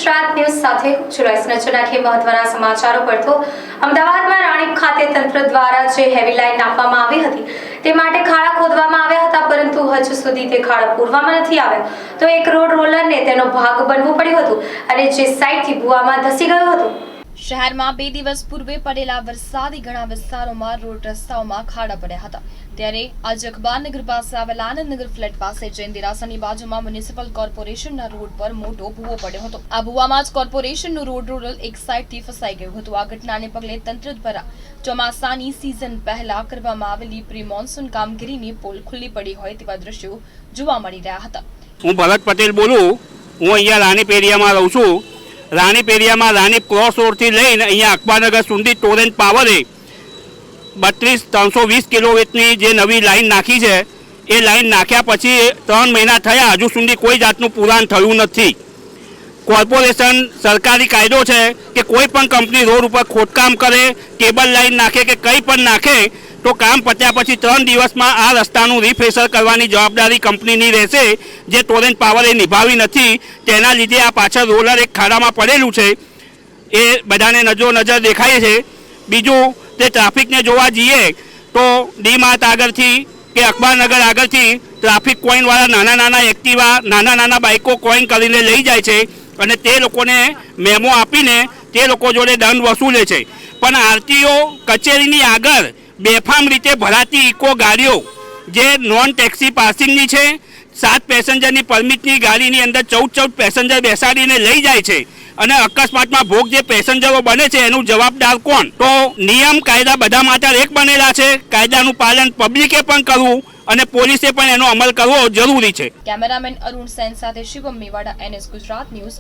Gujarat news સાથે નજર મહત્વના સમાચારો પર તો અમદાવાદમાં રાણીપ ખાતે તંત્ર દ્વારા જે હેવી લાઈન નાખવામાં આવી હતી તે માટે ખાડા ખોદવામાં આવ્યા હતા, પરંતુ હજુ સુધી તે ખાડા પૂરવામાં નથી આવ્યો તો એક રોડ રોલરને તેનો ભાગ બનવું પડ્યું હતું અને જે સાઈડથી ભૂવામાં ધસી ગયું હતું। શહેરમાં 2 દિવસ પૂર્વે પડેલા વરસાદથી ઘણા વિસ્તારોમાં રોડ રસ્તાઓમાં ખાડા પડ્યા હતા। ત્યારે આજે અખબારનગર પાસે આવેલા આનંદનગર ફ્લેટ પાસે જૈન દેરાસરની બાજુમાં મ્યુનિસિપલ કોર્પોરેશનના રોડ પર મોટો ભૂવો પડ્યો હતો। આ ભૂવામાં જ કોર્પોરેશનનું રોડ રોલર એક સાઈડથી ફસાઈ ગયું હતું। આ ઘટનાને પગલે તંત્ર દ્વારા ચોમાસાની સિઝન પહેલા કરવામાં આવેલી પ્રી મોન્સૂન કામગીરીની પોલ ખુલ્લી પડી હોય તેવા દ્રશ્યો જોવા મળી રહ્યા હતા। હું ભરત પટેલ બોલું। હું અહીંયા રાણીપ એરિયામાં રહું છું। રાણીપ એરિયામાં રાણીપ ક્રોસ રોડથી લઈને અહીંયા અખબારનગર સુધી ટોરેન્ટ પાવરે 32-320 કિલોવોટની જે નવી લાઈન નાખી છે એ લાઈન નાખ્યા પછી 3 મહિના થયા, હજુ સુધી કોઈ જાતનું પુરાણ થયું નથી। કોર્પોરેશન સરકારી કાયદો છે કે કોઈ પણ કંપની રોડ ઉપર ખોદકામ કરે, કેબલ લાઈન નાખે કે કંઈ પણ નાખે તો કામ પત્યા પછી 3 દિવસમાં આ રસ્તાનું રિફ્રેશર કરવાની જવાબદારી કંપનીની રહેશે, જે ટોરેન્ટ પાવરે નિભાવી નથી। તેના લીધે આ પાછળ રોલર એક ખાડામાં પડેલું છે, એ બધાને નજર દેખાય છે। બીજું તે ટ્રાફિકને જોવા જઈએ તો ડી માર્ટ આગળથી કે અખબારનગર આગળથી ટ્રાફિક કોઈનવાળા નાના એક્ટિવા, નાના બાઇકો કોઈન કરીને લઈ જાય છે અને તે લોકોને મેમો આપીને તે લોકો જોડે દંડ વસૂલે છે। પણ આરટીઓ કચેરીની આગળ બેફામ રીતે ભરાતી ઇકો ગાડીઓ જે નોન ટેક્સી પાસિંગની છે, 7 પેસેન્જરની પરમિટની ગાડીની અંદર 14 પેસેન્જર બેસાડીને લઈ જાય છે અને અકસ્માતમાં ભોગ જે પેસેન્જરો બને છે એનું જવાબદાર કોણ? તો નિયમ કાયદા બધા માટે એક બનેલા છે। કાયદાનું પાલન પબ્લિકે પણ કરવું અને પોલીસે પણ એનો અમલ કરવો જરૂરી છે। કેમેરામેન અરુણ સેન સાથે શિવમ મેવાડા, NS ગુજરાત ન્યૂઝ।